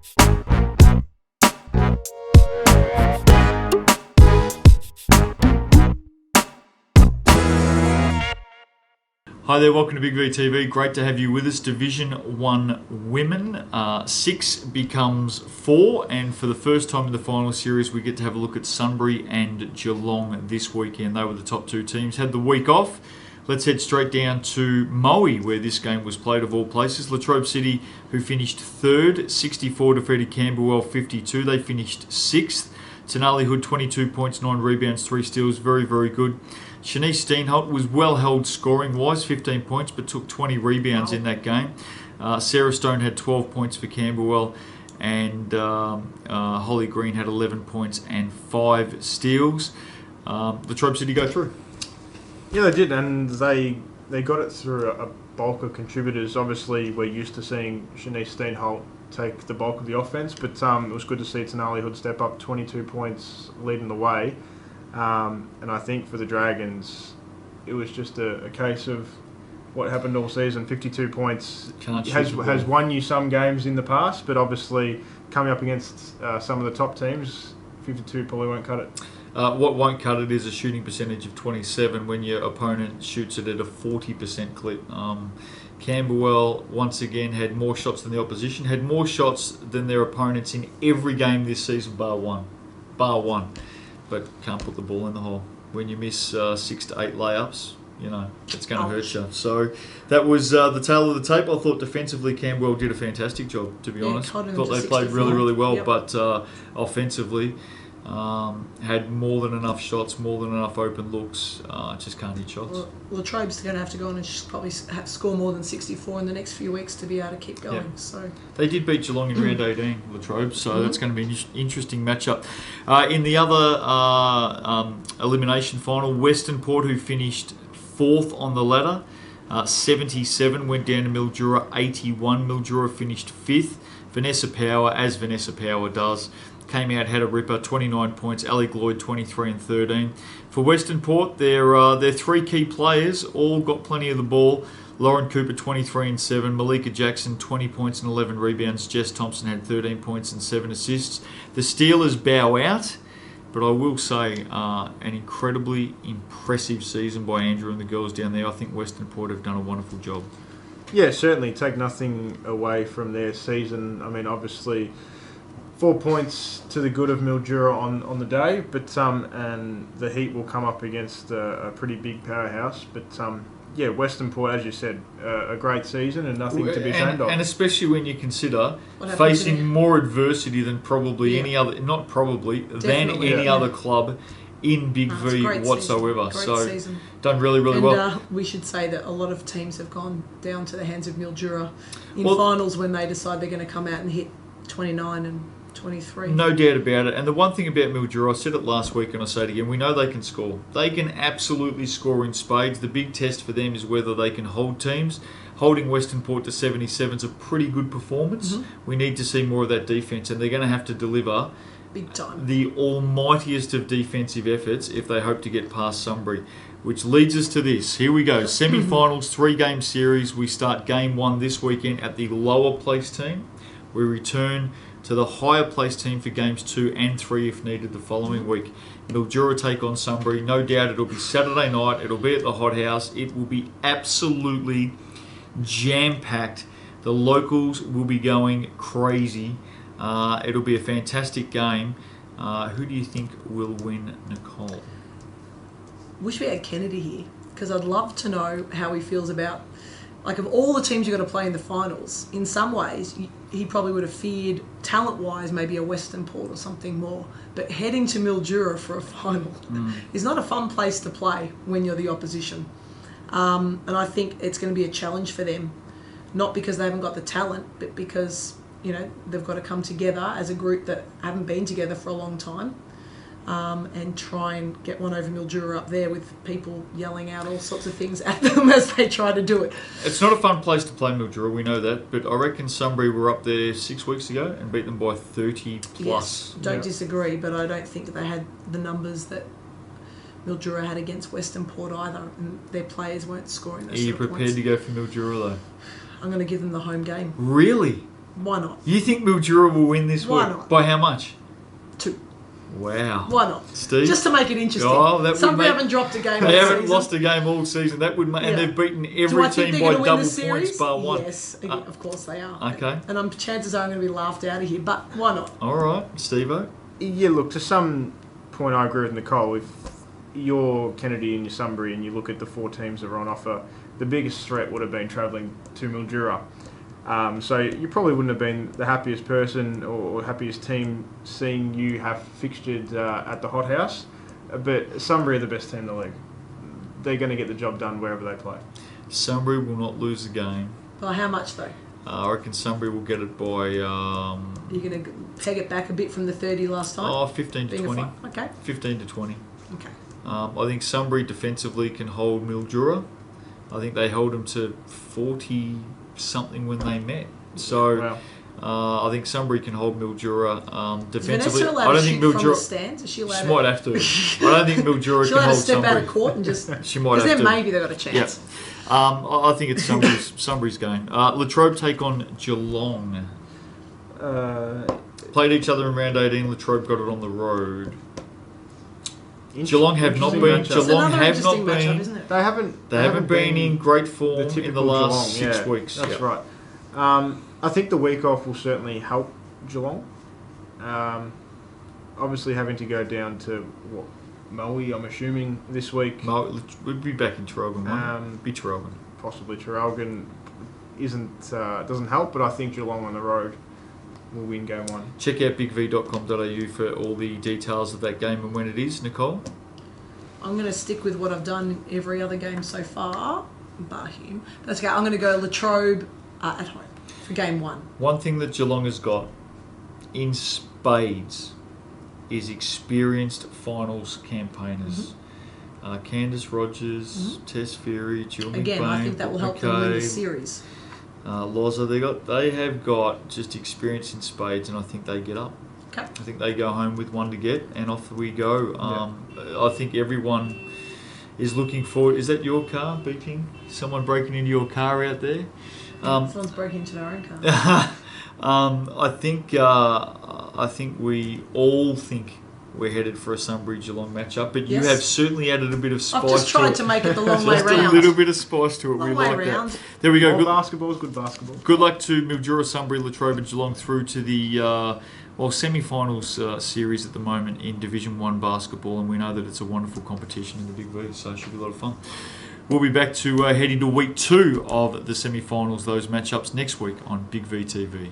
Hi there, welcome to Big V TV. Great to have you with us. Division 1 Women, 6 becomes 4, and for the first time in the final series we get to have a look at Sunbury and Geelong this weekend. They were the top 2 teams, had the week off. Let's head straight down to Moe, where this game was played of all places. Latrobe City, who finished 3rd, 64 defeated Camberwell 52. They finished 6th. Tenali Hood, 22 points, 9 rebounds, 3 steals. Very, very good. Shanice Steenholt was well held scoring-wise, 15 points, but took 20 rebounds in that game. Sarah Stone had 12 points for Camberwell, and Holly Green had 11 points and 5 steals. Latrobe City go through. Yeah, they did, and they got it through a bulk of contributors. Obviously, we're used to seeing Shanice Steenholt take the bulk of the offense, but it was good to see Tenali Hood step up, 22 points, leading the way. And I think for the Dragons, it was just a case of what happened all season. 52 points has won you some games in the past, but obviously coming up against some of the top teams, 52 probably won't cut it. What won't cut it is a shooting percentage of 27 when your opponent shoots it at a 40% clip. Camberwell, once again, had more shots than the opposition, had more shots than their opponents in every game this season, bar one. But can't put the ball in the hole. When you miss 6 to 8 layups, you know, it's going to hurt you. So that was the tale of the tape. I thought defensively Camberwell did a fantastic job, to be honest. Thought they played really, really well, but offensively had more than enough shots, more than enough open looks. Just can't hit shots. Well, Latrobe's going to have to go on and probably score more than 64 in the next few weeks to be able to keep going. Yeah. So they did beat Geelong in round 18, Latrobe, so that's going to be an interesting matchup. In the other elimination final, Western Port, who finished 4th on the ladder, 77, went down to Mildura 81. Mildura finished 5th. Vanessa Power, as Vanessa Power does, came out, had a ripper, 29 points. Ali Gloyd, 23 and 13. For Western Port, their 3 key players all got plenty of the ball. Lauren Cooper, 23 and 7. Malika Jackson, 20 points and 11 rebounds. Jess Thompson had 13 points and 7 assists. The Steelers bow out, but I will say an incredibly impressive season by Andrew and the girls down there. I think Western Port have done a wonderful job. Yeah, certainly. Take nothing away from their season. I mean, obviously 4 points to the good of Mildura on the day, but and the Heat will come up against a pretty big powerhouse. But yeah, Western Port, as you said, a great season and nothing to be ashamed of. And especially when you consider facing more adversity than probably any other, not probably, Definitely. than any other club in Big V whatsoever. So done really, really well. And we should say that a lot of teams have gone down to the hands of Mildura in finals when they decide they're going to come out and hit 29 and 23. No doubt about it. And the one thing about Mildura, I said it last week and I say it again, we know they can score. They can absolutely score in spades. The big test for them is whether they can hold teams. Holding Western Port to 77 is a pretty good performance. Mm-hmm. We need to see more of that defence, and they're going to have to deliver big time, the almightiest of defensive efforts if they hope to get past Sunbury. Which leads us to this. Here we go. Semi-finals, 3-game series. We start game 1 this weekend at the lower place team. We return to the higher place team for games 2 and 3 if needed the following week. Mildura take on Sunbury. No doubt it'll be Saturday night. It'll be at the Hot House. It will be absolutely jam-packed. The locals will be going crazy. It'll be a fantastic game. Who do you think will win, Nicole? Wish we had Kennedy here, because I'd love to know how he feels about, like, of all the teams you've got to play in the finals, in some ways, he probably would have feared, talent-wise, maybe a Western Port or something more. But heading to Mildura for a final is not a fun place to play when you're the opposition. And I think it's going to be a challenge for them, not because they haven't got the talent, but because, you know, they've got to come together as a group that haven't been together for a long time. And try and get one over Mildura up there with people yelling out all sorts of things at them as they try to do it. It's not a fun place to play Mildura, we know that, but I reckon Sunbury were up there 6 weeks ago and beat them by 30 plus. Yes, don't disagree, but I don't think that they had the numbers that Mildura had against Western Port either, and their players weren't scoring those Are you prepared to go for Mildura though? I'm going to give them the home game. Really? Why not? You think Mildura will win this Why week? not? By how much? 2. Wow. Why not? Steve? Just to make it interesting. Oh, that would Sunbury make- haven't dropped a game. They all haven't season. lost a game all season. That would make, and Yeah. they've beaten Do every I think team they're by going to win double the points series? bar one. Yes, of course they are. Okay. And chances are I'm going to be laughed out of here, but why not? All right, Steve-O. Yeah, look, to some point I agree with Nicole. If you're Kennedy and you're Sunbury and you look at the 4 teams that are on offer, the biggest threat would have been travelling to Mildura. So you probably wouldn't have been the happiest person or happiest team seeing you have fixtured at the hothouse. But Sunbury are the best team in the league. They're going to get the job done wherever they play. Sunbury will not lose the game. By how much though? I reckon Sunbury will get it by You're going to peg it back a bit from the 30 last time? 15 to Being a 20. Okay. 15 to 20. Okay. I think Sunbury defensively can hold Mildura. I think they held them to 40 something when they met. So Wow. I think Sunbury can hold Mildura Is defensively. Vanessa allowed I don't to think shoot from the Mildura. stands? Is she allowed She might have to. I don't think Mildura She's can allowed to hold step out Sunbury. of court and just... She might Because have then to. maybe they've got a chance. I think it's Sunbury's game. Latrobe take on Geelong. Played each other in round 18. Latrobe got it on the road. Geelong have not been. Interesting matchup. It's Geelong another have not interesting matchup, been. isn't it? They They haven't been in great form in the typical last Geelong, 6 weeks. That's Yeah. right. I think the week off will certainly help Geelong. Obviously, having to go down to Maui, I'm assuming this week. We'd be back in Traralgon. Be Traralgon. Possibly Traralgon doesn't help, but I think Geelong on the road will win game 1. Check out bigv.com.au for all the details of that game and when it is. Nicole? I'm going to stick with what I've done every other game so far, bar him. That's okay. I'm going to go Latrobe at home for game 1. One thing that Geelong has got in spades is experienced finals campaigners. Candice Rogers, Tess Ferry, Jill Again, McBain, I think that will help them win the series. Loza, they have got just experience in spades, and I think they get up. Okay. I think they go home with one to get, and off we go. I think everyone is looking forward. Is that your car beeping? Someone breaking into your car out there? Someone's broken into our own car. I think we all think we're headed for a Sunbury Geelong matchup, but you Yes. have certainly added a bit of spice I've just to tried it. to make it the long way Just round. a little bit of spice to it. Long We way like round. that. There we go. All Good, basketball is good basketball. good luck to Mildura, Sunbury, Latrobe and Geelong through to the semi-finals series at the moment in Division 1 basketball, and we know that it's a wonderful competition in the Big V, so it should be a lot of fun. We'll be back to head into week 2 of the semi-finals, those matchups next week on Big V TV.